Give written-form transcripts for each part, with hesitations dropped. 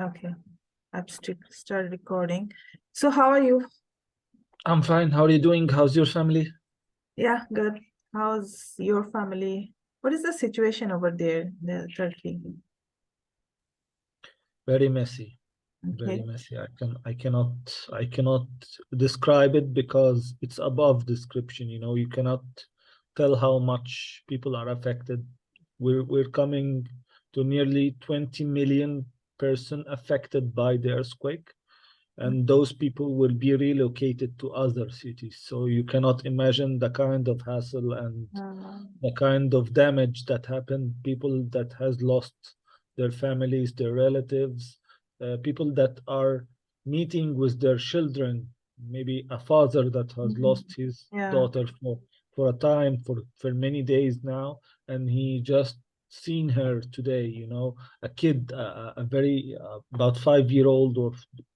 Okay, I've started recording. So how are you? I'm fine. How are you doing? How's your family? Yeah, good. How's your family? What is the situation over there, the Turkey? Very messy. Very Okay. messy. I cannot describe it because it's above description. You cannot tell how much people are affected. We're coming to nearly 20 million person affected by the earthquake, and those people will be relocated to other cities. So you cannot imagine the kind of hassle and Uh, the kind of damage that happened. People that has lost their families, their relatives, people that are meeting with their children, maybe a father that has mhm. lost his Yeah. daughter for a time, for many days now, and he just seen her today, a kid, a very about 5 year old or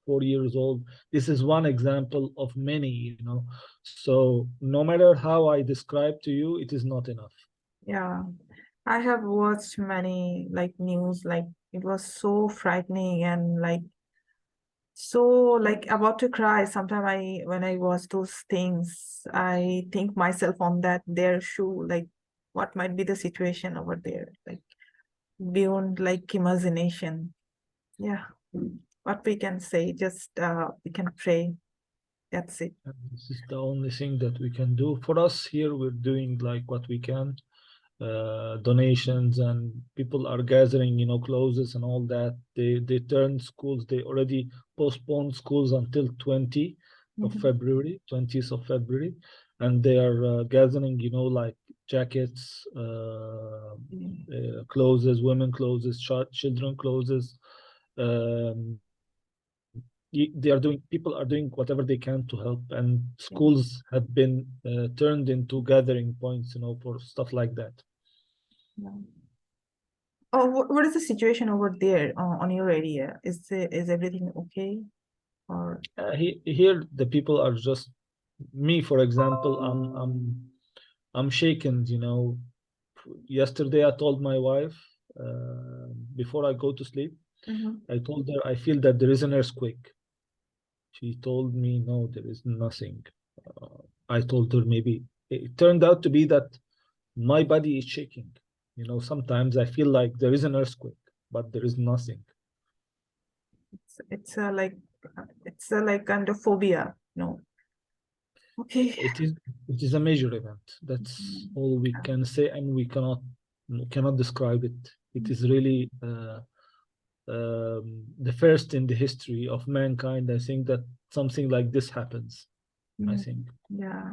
4 years old. This is one example of many. So no matter how I describe to you, it is not enough. Yeah. I have watched many like news, like it was so frightening and like so like about to cry. Sometimes when I watch those things, I think myself on that their shoe, like what might be the situation over there, like beyond like imagination. Yeah. What we can say, just we can pray. That's it. And this is the only thing that we can do. For us here, we're doing like what we can, donations, and people are gathering, clothes and all that. They turned schools. They already postponed schools until 20 of Mhm. February, 20th of February, and they are gathering, like jackets, clothes, women clothes, children clothes. Um, they are doing People are doing whatever they can to help, and Yeah. schools have been turned into gathering points, for stuff like that. Yeah. Oh, what is the situation over there on your area? Is everything okay? Or Here the people are just me, for example. I'm shaken. Yesterday I told my wife, before I go to sleep, Mhm. I told her I feel that there is an earthquake. She told me no, there is nothing. I told her maybe it turned out to be that my body is shaking. Sometimes I feel like there is an earthquake, but there is nothing. it's a like it's a like kind of phobia. No. Okay. It is it is a major event. That's Mhm. all we can say, and we cannot describe it. It is really the first in the history of mankind. I think that something like this happens. I Mhm. think. Yeah.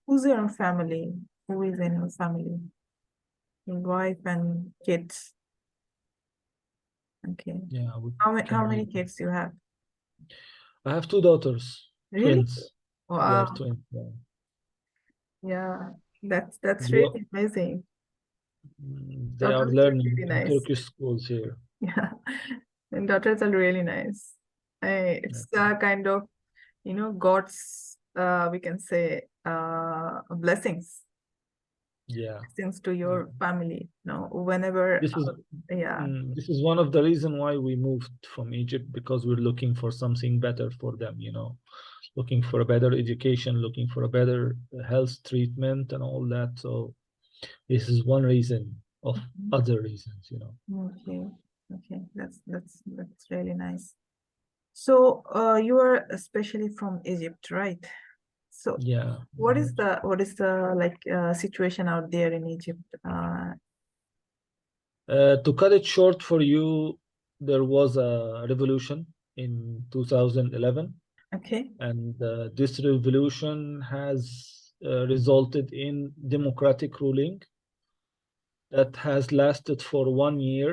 Who's your family? Who is in your family? Your wife and kids. Okay. Yeah, we How can many read. kids you have? I have two daughters, Really? twins. They are Wow. twins. Yeah. Yeah. That's They, really amazing. they are Daughters are learning really in nice. Turkish schools here. Yeah. And daughters are really nice. Yeah. It's a kind of, God's we can say blessings. Yeah. Blessings to Yeah. your family. Whenever This is yeah. this is one of the reason why we moved from Egypt, because we're looking for something better for them, looking for a better education, looking for a better health treatment and all that. So this is one reason of Mhm. other reasons. Okay. Okay. That's really nice. So you are especially from Egypt, right? So Yeah. what is the like situation out there in Egypt? To cut it short for you, there was a revolution in 2011, Okay. and this revolution has resulted in democratic ruling that has lasted for 1 year,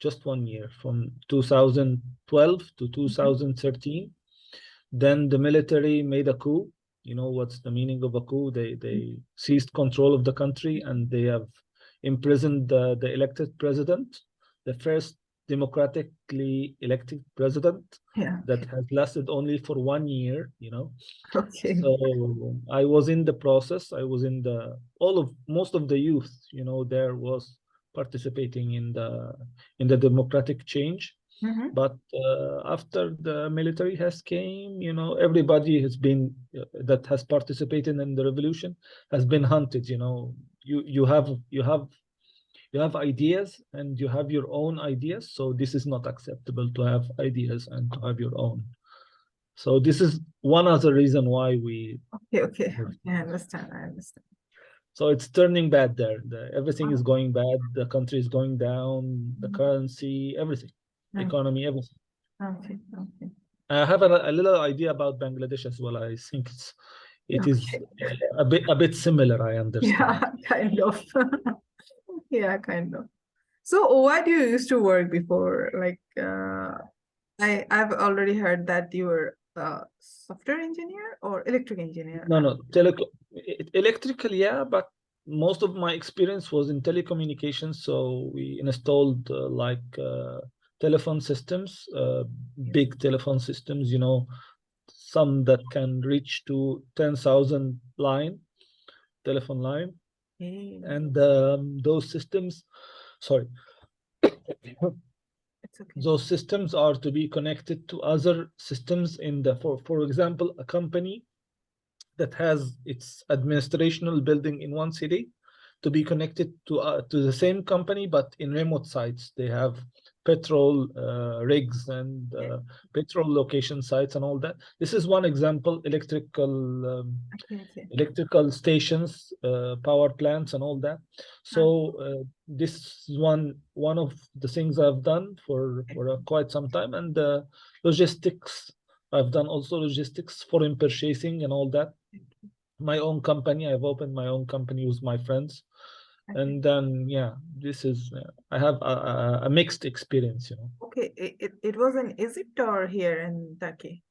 just 1 year, from 2012 to Mhm. 2013. Then the military made a coup. You know what's the meaning of a coup? They seized control of the country, and they have imprisoned the elected president, the first democratically elected president Yeah. that has lasted only for 1 year. Okay. So I was in the process. I was in the all of most of the youth, there was participating in the democratic change. But after the military has came, you know, everybody has been that has participated in the revolution has been hunted. You know, you have ideas and you have your own ideas. So this is not acceptable to have ideas and to have your own. So this is one other reason why we. Okay. I understand. So it's turning bad there. Everything is Oh, going bad. The country is going down. The mhm. currency, everything, economy, everything. Okay. I have a little idea about Bangladesh as well. I think it is Okay. a bit similar, I understand. Yeah, kind of. Yeah, kind of. So why do you used to work before? Like, I've already heard that you were a software engineer or electric engineer. No, no, electrical, yeah, but most of my experience was in telecommunications. So we installed telephone systems, big telephone systems, you know, some that can reach to 10,000 telephone line. Okay, And those systems, sorry, it's okay. those systems are to be connected to other systems in for example, a company that has its administrational building in one city to be connected to the same company, but in remote sites. They have petrol rigs and petrol location sites and all that. This is one example, Okay. electrical stations, power plants, and all that. Uh, So this is one of the things I've done for quite some time, and logistics. I've done also logistics, foreign purchasing, and all that. My own company. I've opened my own company with my friends, okay. and then yeah, this is. I have a mixed experience. You know, Okay. It was in Egypt or here in Turkey?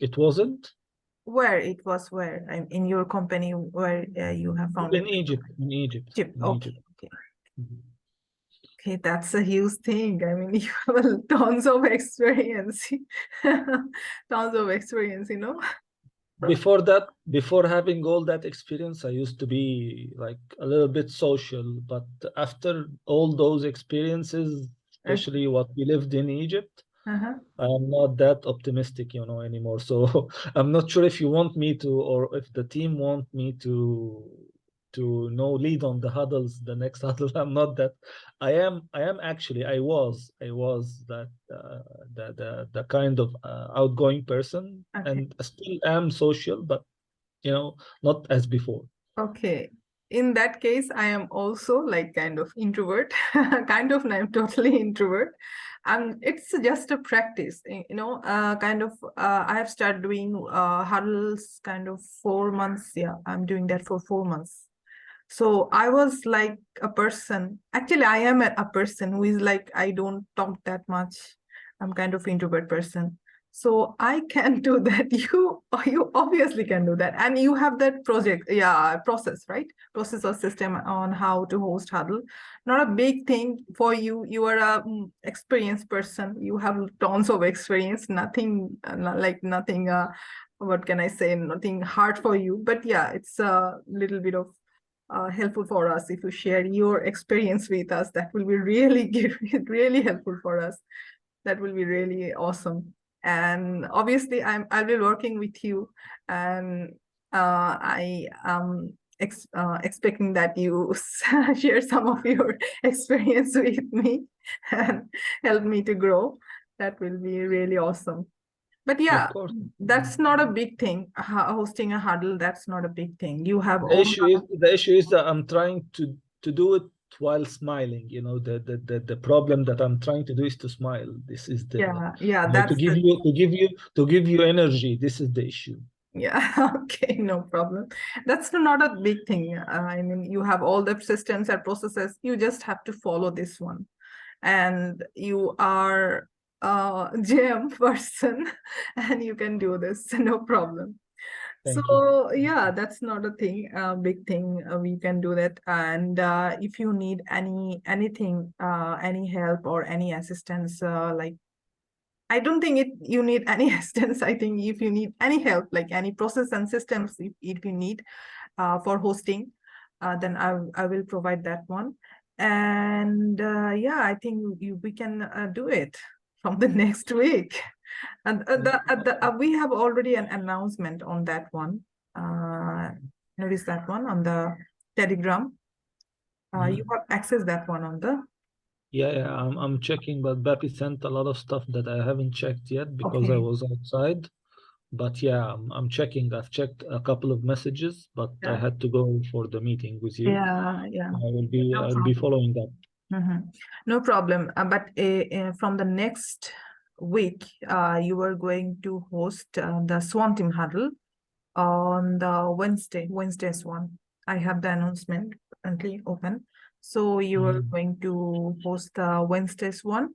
it wasn't Where it was? Where in your company where you have founded in Egypt. In Egypt. Egypt? In Okay. Egypt. Okay. Mhm. Okay, that's a huge thing. I mean, you have tons of experience, tons of experience, you know. Before that, before having all that experience, I used to be like a little bit social. But after all those experiences, Okay. especially what we lived in Egypt, Uh-huh. I'm not that optimistic, you know, anymore. So I'm not sure if you want me to, or if the team want me to know lead on the huddles, the next huddle. I'm not that. I am actually. I was that the kind of outgoing person, Okay. and I still am social, but you know, not as before. Okay. In that case, I am also like kind of introvert, kind of, I'm totally introvert. It's just a practice, you know, kind of, I have started doing huddles kind of 4 months. Yeah, I'm doing that for 4 months. So I was like a person, actually, I am a person who is like, I don't talk that much. I'm kind of introvert person. So I can do that. You obviously can do that. And you have that project, yeah, process, right? Process or system on how to host huddle. Not a big thing for you. You are a experienced person. You have tons of experience, nothing like nothing what can I say, nothing hard for you. But yeah, it's a little bit of helpful for us if you share your experience with us. That will be really really helpful for us. That will be really awesome. And obviously, I'll be working with you, and I am expecting that you share some of your experience with me and help me to grow. That will be really awesome. But Of yeah, course. that's not a big thing. Hosting a huddle, that's not a big thing. You have The own. issue is the issue is that I'm trying to do it while smiling. You know, the problem that I'm trying to do is to smile. This is the, Yeah, you know, that's the, to give you energy. This is the issue. yeah, okay, no problem. That's not a big thing. I mean, you have all the systems and processes. You just have to follow this one. And you are a GM person and you can do this, no problem. Thank you. So yeah, that's not a thing, a big thing. We can do that. And if you need anything, any help or any assistance, like I don't think you need any assistance. I think if you need any help, like any process and systems, if you need for hosting, then I will provide that one. And yeah, I think we can do it from the next week. And we have already an announcement on that one. Notice that one on the Telegram. You Mhm. have access that one on the. Yeah, I'm checking, but Bappy sent a lot of stuff that I haven't checked yet because I Okay. was outside. But yeah, I'm checking. I've checked a couple of messages, but I Yeah. had to go for the meeting with you. Yeah. Yeah. No I'll be problem. following up. No problem. But from the next week, you are going to host the Swan Team Huddle on the Wednesday's one. I have the announcement currently open. So you are Mhm. going to host the Wednesday's one,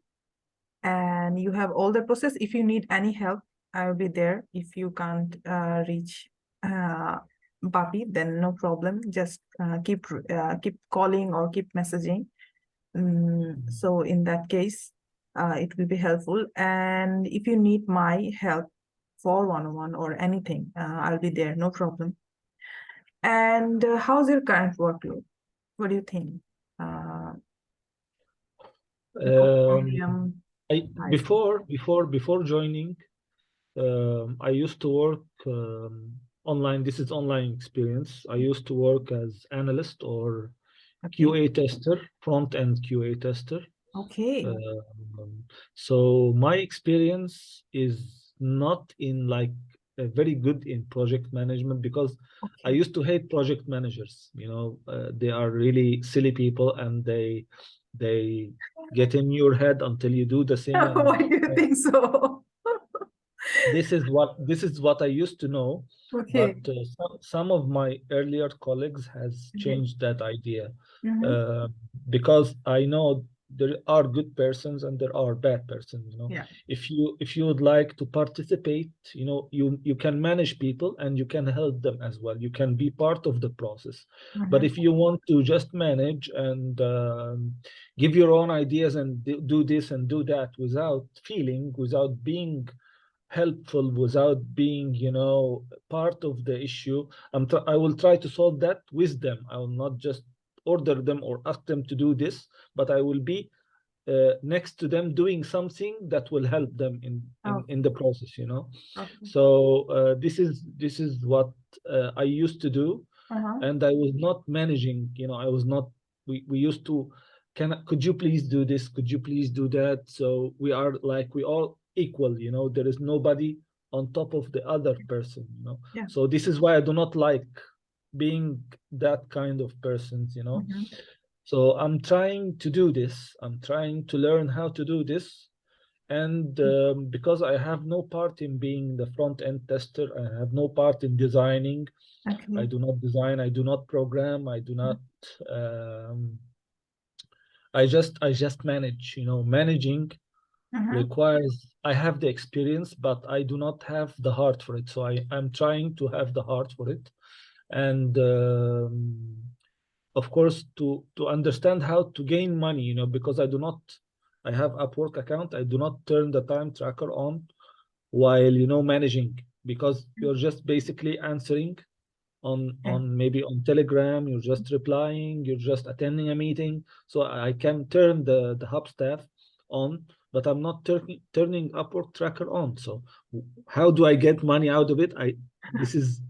and you have all the process. If you need any help, I will be there. If you can't reach Bapi, then no problem. Just keep calling or keep messaging. So in that case, it will be helpful. And if you need my help for one-on-one or anything, I'll be there, no problem. And how's your current workload? What do you think? Uh, because Um, I am, I I before joining, I used to work online. This is online experience. I used to work as analyst or okay, QA tester, front end QA tester. okay, Um, so my experience is not in like very good in project management because I okay. used to hate project managers. They are really silly people and they get in your head until you do the thing. And Why do you uh, think so? this is what I used to know, but Okay, some of my earlier colleagues has okay. changed that idea Mm-hmm. uh, because I know there are good persons and there are bad persons. Yeah. If you would like to participate, you can manage people and you can help them as well. You can be part of the process. But Mm-hmm. if you want to just manage and give your own ideas and do this and do that without feeling, without being helpful, without being part of the issue, I will try to solve that with them. I will not just order them or ask them to do this, but I will be next to them doing something that will help them in in, Okay. in the process. Okay. So this is what I used to do, Uh-huh. and I was not managing. I was not. We used to. Could you please do this? Could you please do that? So we all equal. There is nobody on top of the other person. Yeah. So this is why I do not like being that kind of person. Mm-hmm. So I'm trying to do this. I'm trying to learn how to do this. And because I have no part in being the front end tester, I have no part in designing. I Okay. do not design. I do not program. I do not. Um, I just manage. Managing Mm-hmm. requires I have the experience, but I do not have the heart for it. So I'm trying to have the heart for it, and of course to understand how to gain money. Because I have Upwork account. I do not turn the time tracker on while managing, because you're just basically answering Okay. on maybe on Telegram. You're just replying, you're just attending a meeting. So I can turn the hub staff on, but I'm not turning Upwork tracker on. So how do I get money out of it? I This is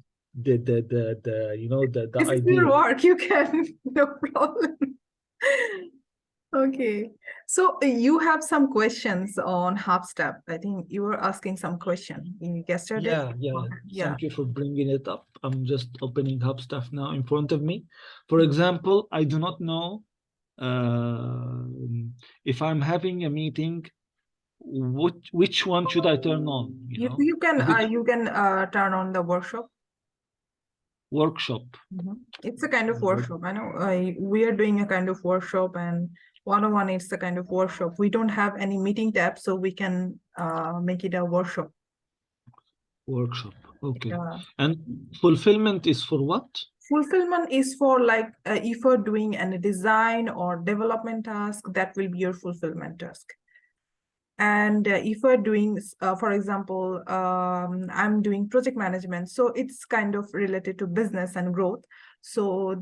the This is your idea. work. You can, no problem. Okay. So you have some questions on Hubstep. I think you were asking some question yesterday. Yeah. Yeah. Thank you for bringing it up. I'm just opening Hub stuff now in front of me. For example, I do not know if I'm having a meeting, which one should I turn on? Is it You can turn on the workshop. workshop? It's a kind of workshop. I know we are doing a kind of workshop, and one-on-one is a kind of workshop. We don't have any meeting tab, so we can make it a workshop. Workshop. Okay. Uh, And fulfillment is for what? Fulfillment is for like if you're doing any design or development task, that will be your fulfillment task. And if we're doing, for example, I'm doing project management, so it's kind of related to business and growth. So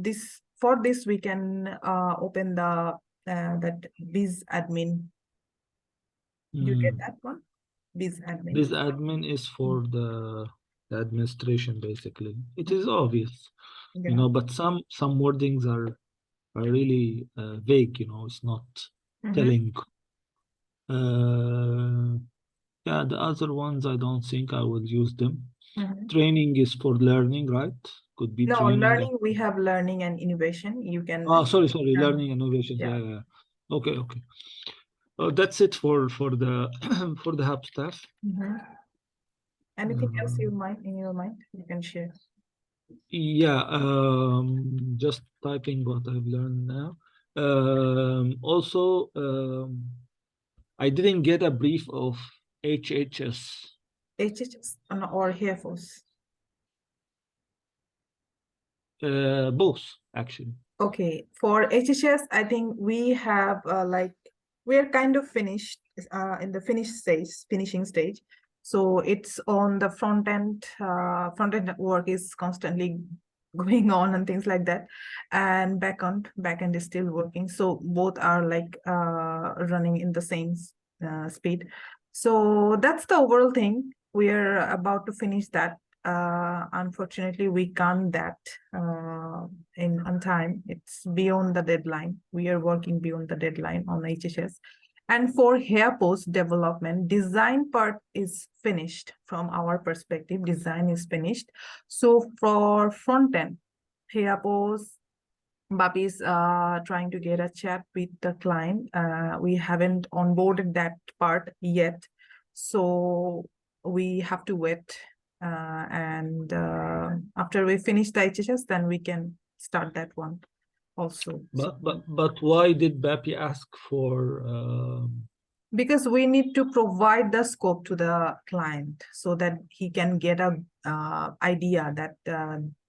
for this, we can open the that biz admin. You get that one? Biz admin. This admin is for the administration, basically. It is obvious, Yeah. but some wordings are really vague, it's not Mm-hmm. telling. Uh, yeah, the other ones, I don't think I will use them. Mm-hmm. Training is for learning, right? Could be No, training. learning, we have learning and innovation. You Oh, can, sorry, um, learning innovations. yeah. Yeah, yeah. Okay. That's it for the for the hub staff. Mm-hmm. Anything else Uh, you might in your mind you can share? yeah, just typing what I've learned now. Also, I didn't get a brief of HHS. HHS or Air Force? Both actually. Okay, for HHS, I think we have we're kind of finished in the finishing stage. So it's on the front end work is constantly going on and things like that. And back end is still working. So both are like running in the same speed. So that's the overall thing. We're about to finish that. Unfortunately, we can't that in on time. It's beyond the deadline. We are working beyond the deadline on HHS. And for hair post development, design part is finished from our perspective. Design is finished. So for front end, hair post, Bapi is trying to get a chat with the client. We haven't onboarded that part yet. So we have to wait. And after we finish the HHS, then we can start that one also. So, But why did Bapi ask for because we need to provide the scope to the client so that he can get a idea that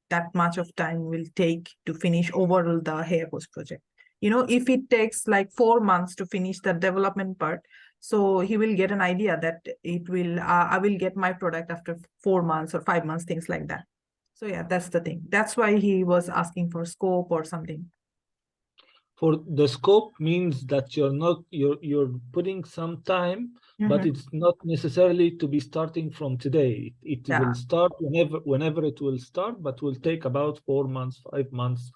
that much of time will take to finish overall the hair post project. If it takes like 4 months to finish the development part, so he will get an idea that I will get my product after 4 months or 5 months, things like that. So yeah, that's the thing. That's why he was asking for scope or something. for the scope means that you're putting some time, but Mm-hmm. it's not necessarily to be starting from today. It Yeah. will start whenever it will start, but will take about 4 months, 5 months.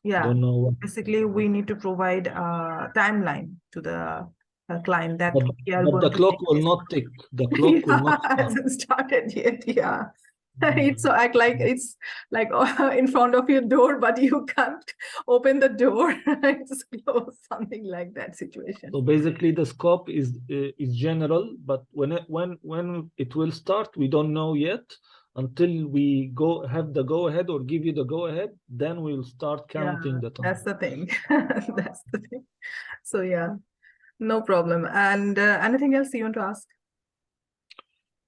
Yeah, Don't know what. basically we need to provide a timeline to the client that But we are but going the to clock take will this. not tick. The clock will Yeah, not start. hasn't started yet. Yeah. It's so Mm. act like it's like in front of your door, but you can't open the door. It's closed, something like that situation. So basically, the scope is general, but when it will start, we don't know yet. Until we have the go ahead or give you the go ahead, then we'll start Yeah, counting the time. that's the thing. That's the thing. So yeah, no problem. And anything else you want to ask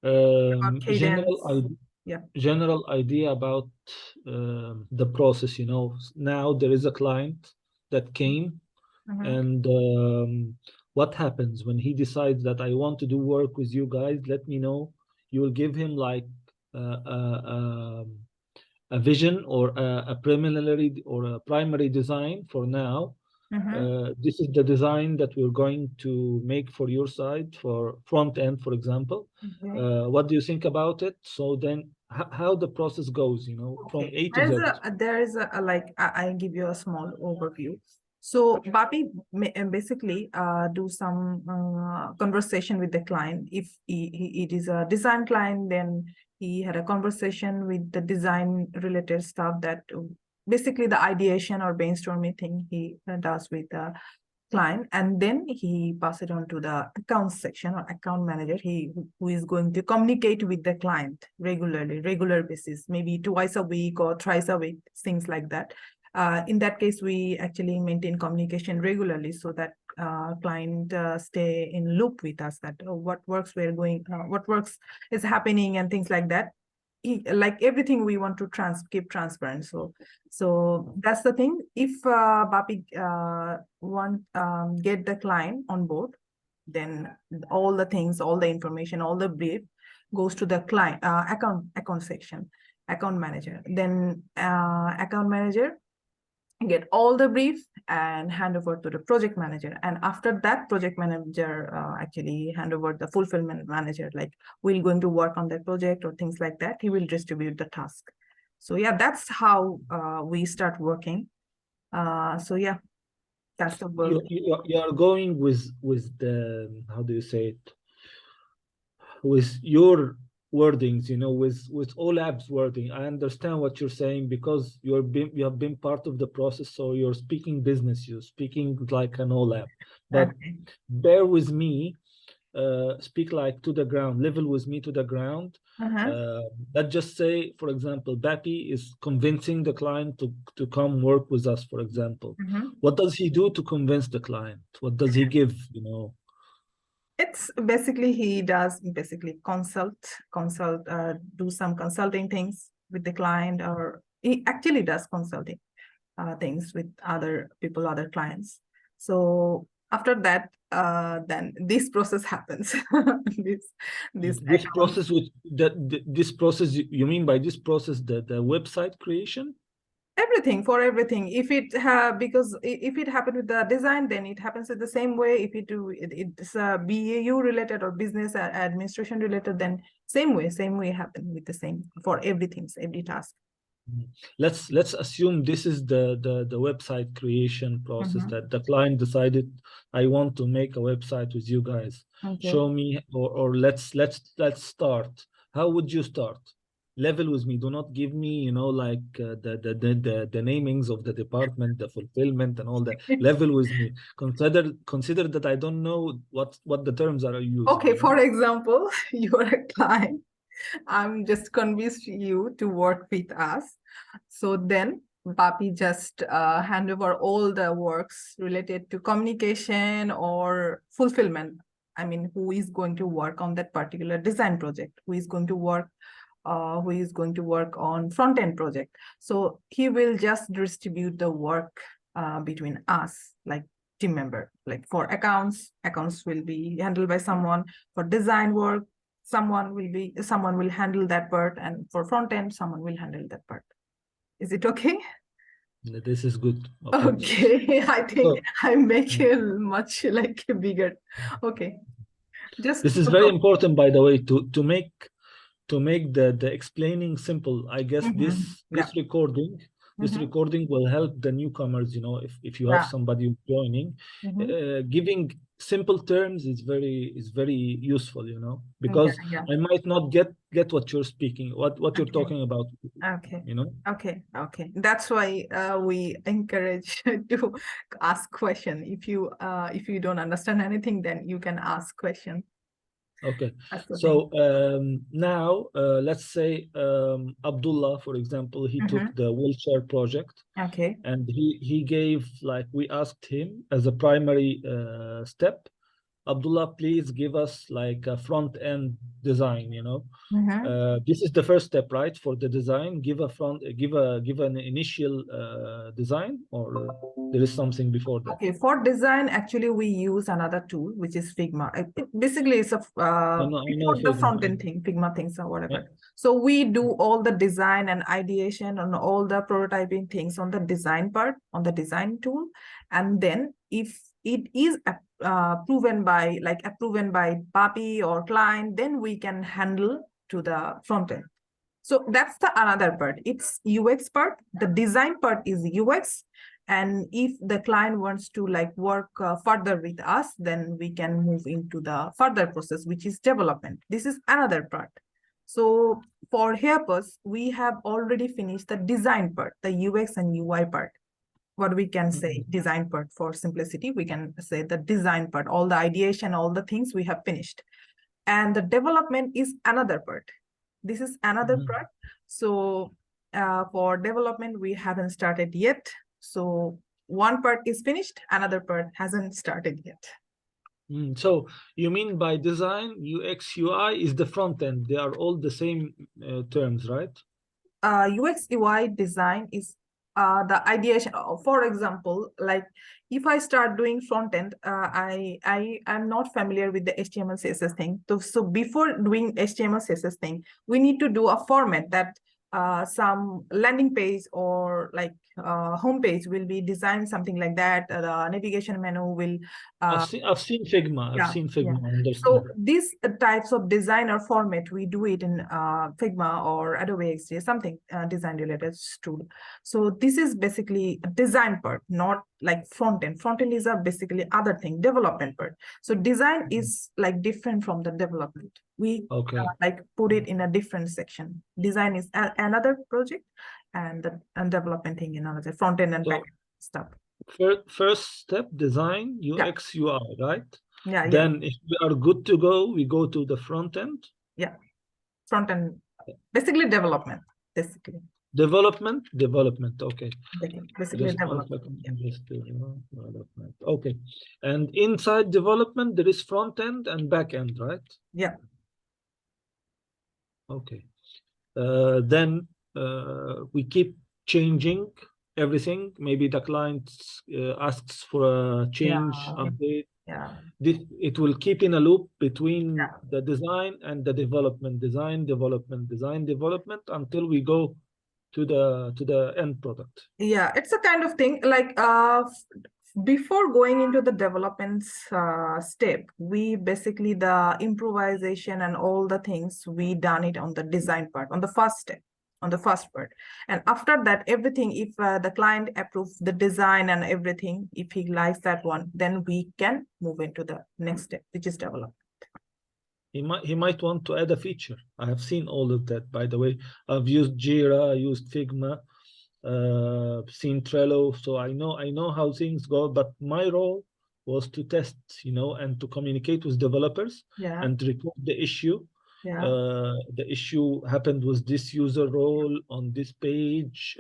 about Um, general cadence? idea, Yeah. general idea about the process. Now there is a client that came, Mhm. and what happens when he decides that I want to do work with you guys? Let me know. You will give him like uh, uh, um, a vision or a preliminary or a primary design for now. Mhm. This is the design that we're going to make for your side for front end, for example. Okay. What do you think about it? So then, how the process goes, from Okay. A to There's Z. a like I give you a small overview. So Bapi basically do some conversation with the client. If it is a design client, then he had a conversation with the design related stuff that basically the ideation or brainstorming thing he does with the client, and then he pass it on to the account section or account manager who is going to communicate with the client regular basis, maybe twice a week or thrice a week, things like that. In that case, we actually maintain communication regularly so that client stay in loop with us, that what works is happening and things like that. Like everything we want to keep transparent. So that's the thing. If Bapi want get the client on board, then all the things, all the information, all the brief goes to the client account section, account manager. Then account manager get all the brief and hand over to the project manager. And after that, project manager actually hand over the fulfillment manager, like we're going to work on that project or things like that. He will distribute the task. So yeah, that's how we start working. So yeah, that's the work. You are going with the, how do you say it, with your wordings, with OLAB's wording. I understand what you're saying because you have been part of the process, so you're speaking business, you're speaking like an OLAB. But Okay. bear with me, speak like to the ground, level with me to the ground. Uh-huh. Let's just say, for example, Bapi is convincing the client to come work with us, for example. Mm-hmm. What does he do to convince the client? What does he give, It's basically he does basically do some consulting things with the client, or he actually does consulting things with other people, other clients. So after that, then this process happens. this this This account, process, this process, you mean by this process the website creation? everything for everything. If it because if it happened with the design, then it happens in the same way. If it's BAU related or business administration related, then same way happen with the same for everything, every task. Let's assume this is the website creation process Mhm. that the client decided, I want to make a website with you guys. Okay. Show me, or let's start. How would you start? Level with me. Do not give me, like the namings of the department, the fulfillment, and all that. Level with me. Consider that I don't know what the terms are using. Okay, for example, you're a client. I'm just convinced you to work with us. So then Bapi just hand over all the works related to communication or fulfillment. I mean, who is going to work on that particular design project? Who is going to work on front end project? So he will just distribute the work between us, like team member. Like for accounts will be handled by someone. For design work, someone will handle that part, and for front end someone will handle that part. Is it okay? This is good. Okay. Okay. I think So I make it much like bigger. Okay, just this is no very problem. important, by the way, to make the explaining simple. I guess Mhm. this Yeah. recording this Mhm. recording will help the newcomers, if you have Yeah. somebody joining. Mhm. Giving simple terms is very useful, Yeah. because Yeah. I might not get what you're speaking, what you're Okay. talking about, Okay. you know Okay. That's why we encourage to ask question. If you don't understand anything, then you can ask question. Okay, That's the thing. so now let's say Abdullah, for example, he took Mhm. the wheelchair project, Okay. and he gave, like, we asked him as a primary step, Abdullah, please give us like a front end design. Mhm. This is the first step, right? For the design, give an initial design, or there is something before that. Okay, for design, actually, we use another tool, which is Figma. Basically, it's a I know for the Figma. front end thing, Figma things or Yeah. whatever. So we do all the design and ideation and all the prototyping things on the design part, on the design tool. And then if it is proven by Papi or client, then we can handle to the front end. So that's the another part. It's UX part. The design part is UX. And if the client wants to like work further with us, then we can move into the further process, which is development. This is another part. So for Hairpus, we have already finished the design part, the UX and UI part. What we can say, Mhm. design part for simplicity, we can say the design part, all the ideation, all the things we have finished. And the development is another part. This is another Mhm. part. So for development, we haven't started yet. So one part is finished, another part hasn't started yet. So you mean by design, UX, UI is the front end. They are all the same terms, right? UX UI design is the ideation. For example, like if I start doing front end, I am not familiar with the HTML CSS thing. So before doing HTML CSS thing, we need to do a format that some landing page or like home page will be designed something like that. The navigation menu will I've seen Figma. I've yeah, seen yeah. Figma. I understand. So these types of design or format, we do it in Figma or Adobe XD, something design related tool. So this is basically a design part, not like front end. Front end is a basically other thing, development part. So design is like different from the development. We Okay. like put it in a different section. Design is another project, and the development thing in another, front end and back So end stuff. first step, design, Yeah, UX, UI, right? yeah, yeah, Then if we are good to go, we go to the front end. yeah. Front end, basically development, basically. Development. Okay. Basically Just one development. second. Yeah. Just development. Okay. And inside development, there is front end and back end, right? Yeah. Okay. Then we keep changing everything. Maybe the client asks for a Yeah. change, update. Yeah. It will keep in a loop between Yeah. the design and the development, design, development until we go to the end product. Yeah. It's a kind of thing like before going into the development step, we basically the improvisation and all the things we done it on the design part, on the first step, on the first part. And after that, everything, if the client approves the design and everything, if he likes that one, then we can move into the next step, which is development. He might want to add a feature. I have seen all of that, by the way. I've used Jira, I used Figma, seen Trello, so I know how things go. But my role was to test, and to communicate with developers Yeah. and report the issue. Yeah. The issue happened with this user role on this page,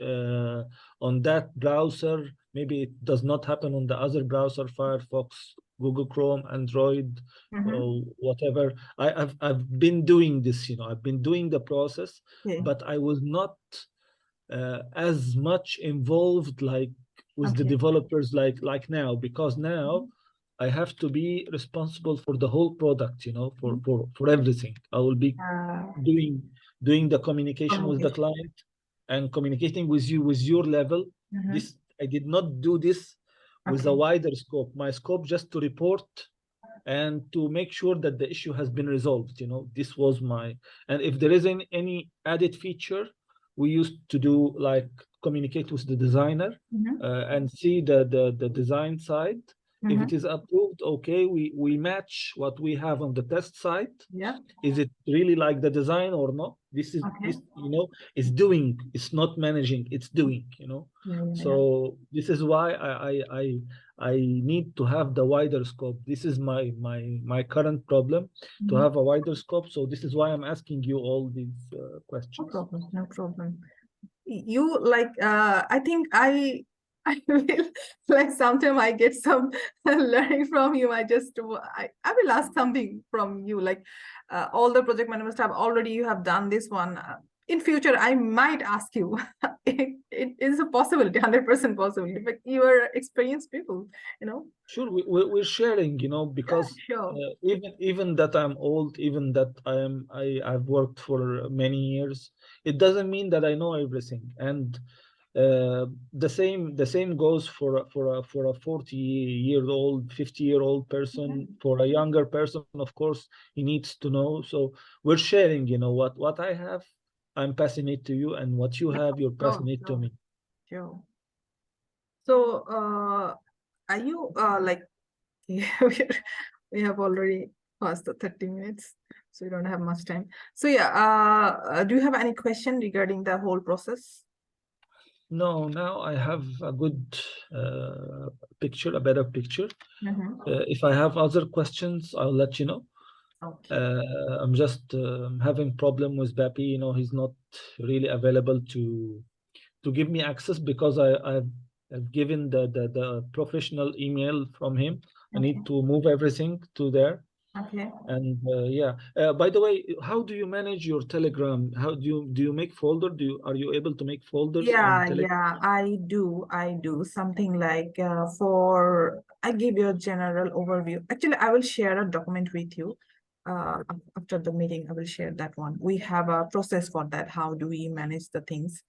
on that browser. Maybe it does not happen on the other browser, Firefox, Google Chrome, Android, Mm-hmm. whatever. I've been doing this, I've been doing the process, Okay. but I was not as much involved like with the Okay. developers like now, because now I have to be responsible for the whole product, for Mhm. for everything. I will be doing doing the communication with the Communication. client and communicating with you with your level. Mm-hmm. This I did not do this with a Okay. wider scope. My scope just to report and to make sure that the issue has been resolved. This was my, and if there is any added feature, we used to do like communicate with the designer Mm-hmm. and see the design side. If Mm-hmm. it is approved, okay, we match what we have on the test site. Yeah. Is it really like the design or not? This is Okay. this, is doing. It's not managing. It's doing. Yeah. Yeah. Yeah. So this is why I need to have the wider scope. This is my current problem, to Mm-hmm. have a wider scope. So this is why I'm asking you all these No questions. problem. No problem. You like I think I will like sometime I get some learning from you. I will ask something from you, like all the project management stuff already you have done this one. In future I might ask you. It is a possibility, 100% possibility, but you are experienced people, you know. Sure, we're sharing, Yeah, because sure. even that I'm old, even that I've worked for many years, it doesn't mean that I know everything. And the same goes for a 40-year-old, 50-year-old person. Mhm. For a younger person, of course, he needs to know. So we're sharing, what I have, I'm passing it to you, and what you Yeah, have, you're sure, passing it to sure, me. sure. So are you like we're, we have already passed the 30 minutes, so we don't have much time. So yeah, do you have any question regarding the whole process? No, now I have a good picture, a better picture. Mm-hmm. If I have other questions, I'll let you know. Okay. I'm just having problem with Bappy. He's not really available to give me access, because I've given the professional email from him. I Okay. need to move everything to there. Okay. And yeah. By the way, how do you manage your Telegram? How do you make folder? Are you able to make folders on Yeah, Telegram? yeah, I do. I do something like I give you a general overview. Actually, I will share a document with you. after the meeting, I will share that one. We have a process for that. How do we manage the things,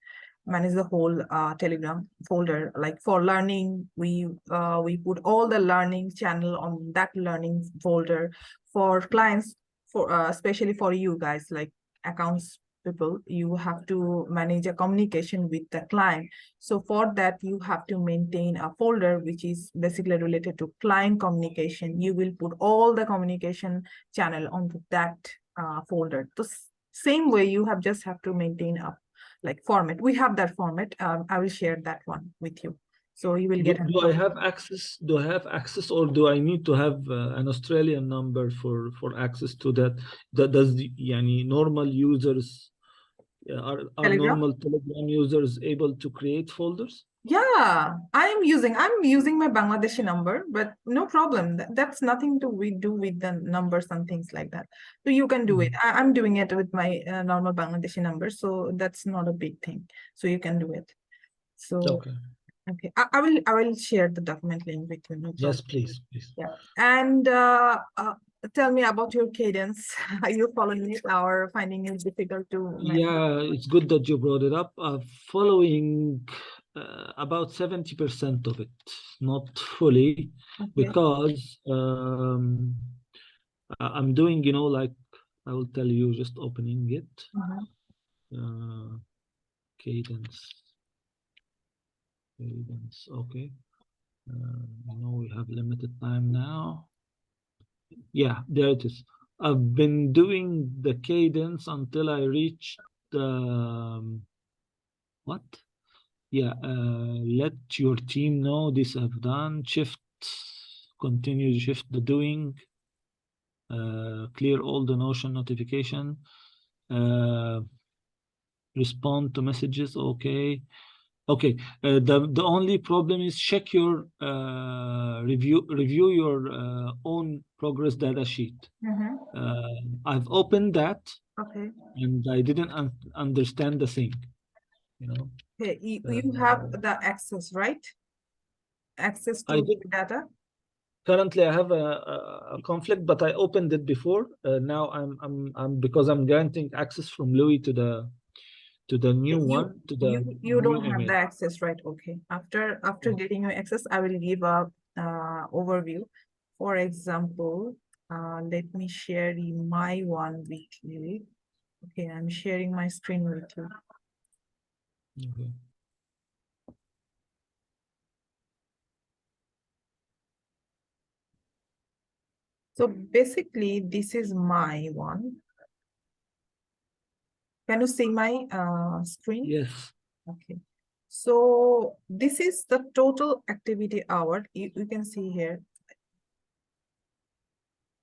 manage the whole Telegram folder? Like for learning, we put all the learning channel on that learning folder. For clients, for especially for you guys, like accounts people, you have to manage a communication with the client. So for that, you have to maintain a folder which is basically related to client communication. You will put all the communication channel onto that folder. The same way you have just have to maintain a like format. We have that format. I will share that one with you. So you will get an Do I have access? Do I have access, or do I need to have an Australian number for access to that? Does yani normal users are Telegram. normal Telegram users able to create folders? Yeah, I'm using my Bangladeshi number, but no problem. That's nothing to we do with the numbers and things like that. So you can do it. Mhm. I'm doing it with my normal Bangladeshi number, so that's not a big thing. So you can do it. So Okay. okay, I will share the document link with you. No Yes, problem. please, please. Yeah, and tell me about your cadence. Are you following it or finding it difficult to manage? Yeah, it's good that you brought it up. Following about 70% of it, not fully, Okay. because I'm doing, like I will tell you, just opening it. Mhm. Uh, cadence, cadence. Okay. We have limited time now. Yeah, there it is. I've been doing the cadence until I reached the what? Yeah, let your team know this I've done. Shift, continue to shift the doing. Clear all the Notion notification. Uh, respond to messages. Okay. Okay. The only problem is check your review your own progress data sheet. Mhm. I've opened that Okay. and I didn't understand the thing. You know, Okay. You have uh, the access, right? Access I to did the data. currently I have a conflict, but I opened it before. Now I'm because I'm granting access from Louis to the new You one to you the you don't new have the email. access, right? Okay. After getting your access, I will give a overview. For example, let me share my one with you. Okay, I'm sharing my screen with you. Okay. So basically, this is my one. Can you see my screen? Yes. Okay. So this is the total activity hour. You can see here.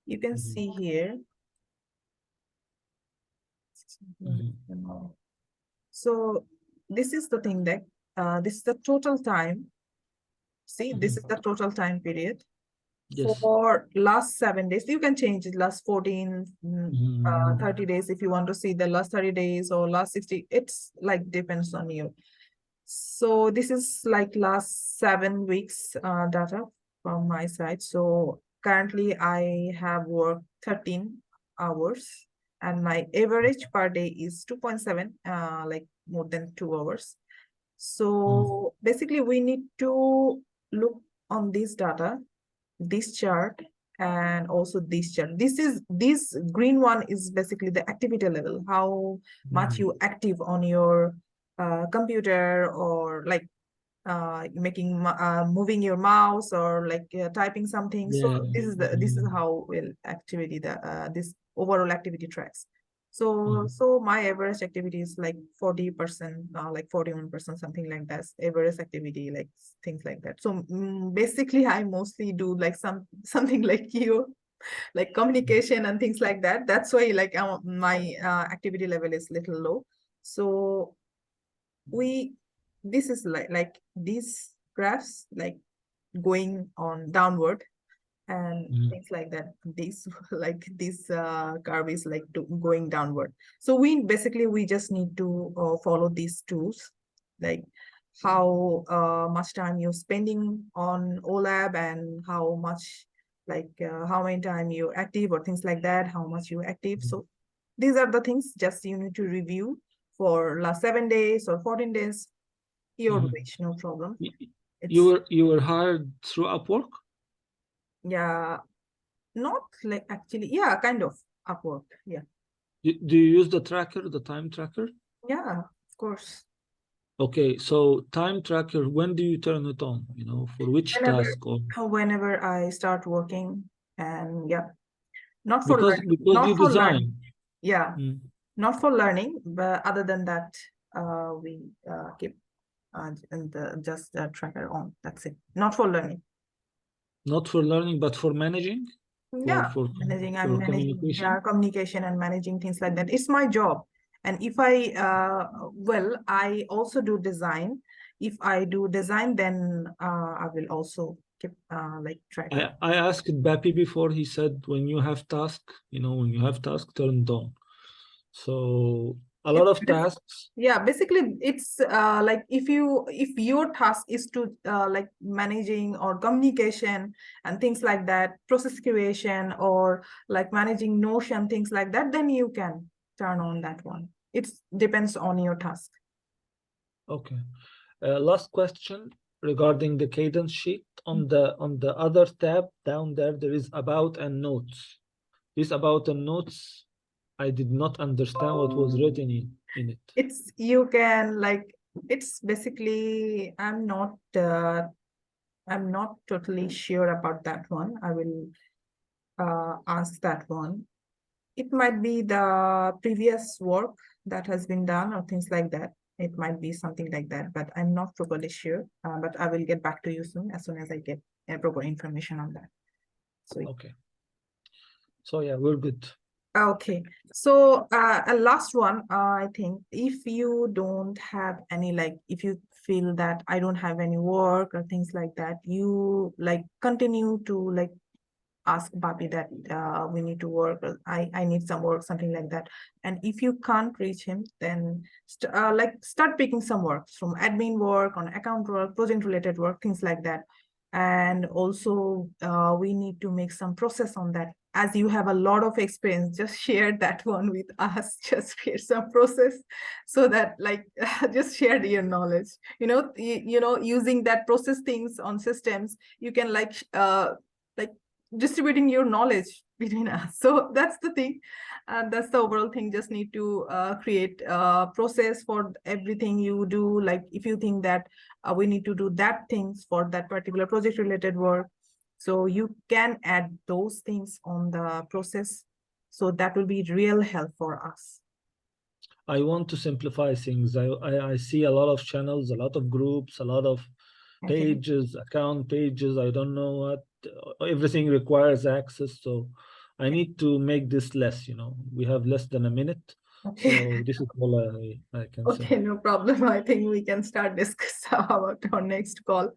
You can Mhm. see here. Mhm. So this is the thing that this is the total time. See, this is Mhm. the total time period Yes. for last 7 days. You can change it last 14, Mhm. 30 days if you want to see the last 30 days or last 60. It's like depends on you. So this is like last 7 weeks data from my side. So currently I have worked 13 hours and my average per day is 2.7, like more than 2 hours. Mhm. So basically we need to look on this data, this chart, and also this chart. This green one is basically the activity level, how much Mhm. you active on your computer or like moving your mouse or like typing something. So Yeah. this is Mhm. how will activity the this overall activity tracks. So Mhm. so my average activity is like 40%, like 41%, something like that. Average activity, like things like that. So basically, I mostly do like something like you, like communication and things like that. That's why like my activity level is little low. So we this is like these graphs like going on downward and Mhm. things like that. This like this curve is like going downward. So we just need to follow these tools, like how much time you're spending on OLAB and how much like how many time you're active or things like that, how much you're active. So these are the things just you need to review for last 7 days or 14 days. Your Mhm. wish, no problem. Y- It's You were hired through Upwork? yeah, not like actually, yeah, kind of Upwork. Yeah. Do you use the tracker, the time tracker? Yeah, of course. Okay, so time tracker, when do you turn it on? For which Whenever task or whenever I start working, and yeah, not for because learning, because not you for learning. design. Yeah, Mm. not for learning, but other than that, we keep and just tracker on. That's it. Not for learning. Not for learning, but for managing, for Yeah, for managing. I'm for managing. Yeah, communication. communication and managing things like that. It's my job. And if I well, I also do design. If I do design, then I will also keep like tracker. I asked Bappy before. He said when you have task, turn it on. So a lot It's of tasks. yeah, basically it's like if your task is to like managing or communication and things like that, process creation or like managing Notion, things like that, then you can turn on that one. It depends on your task. Okay. Last question regarding the cadence sheet. On the other tab down there, there is about and notes. This about and notes, I did not understand what was written in it. It's you can like it's basically I'm not totally sure about that one. I will ask that one. It might be the previous work that has been done or things like that. It might be something like that, but I'm not properly sure. But I will get back to you soon as I get proper information on that. So Okay. So yeah, we're good. okay. So a last one, I think if you don't have any like if you feel that I don't have any work or things like that, you like continue to like ask Bobby that we need to work, or I need some work, something like that. And if you can't reach him, then like start picking some work from admin work, on account work, project related work, things like that. And also we need to make some process on that. As you have a lot of experience, just share that one with us. Just share some process so that like just share your knowledge. Using that process things on systems, you can like distributing your knowledge between us. So that's the thing. That's the overall thing. Just need to create a process for everything you do. Like if you think that we need to do that things for that particular project related work, so you can add those things on the process. So that will be real help for us. I want to simplify things. I see a lot of channels, a lot of groups, a lot of Okay. pages, account pages. I don't know what. Everything requires access. So I need to make this less. We have less than a minute. Okay. So this is all I can say. Okay, no problem. I think we can start discuss about our next call,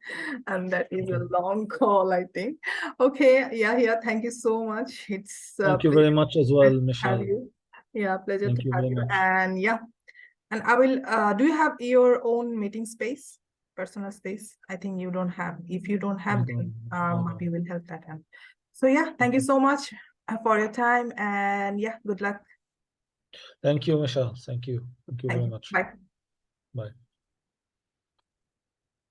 and that is Okay. a long call, I think. Okay, yeah, yeah. Thank you so much. It's a Thank you very pleasure much as well, to have Michelle. you. Yeah, pleasure to Thank you have very you. much. And yeah, and I will. Do you have your own meeting space, personal space? I think you don't have. If you don't I have, don't. then I don't. we will help that out. So yeah, thank you so much for your time, and yeah, good luck. Thank you, Michelle. Thank you. Thank you Thank very you. much. Bye. Bye.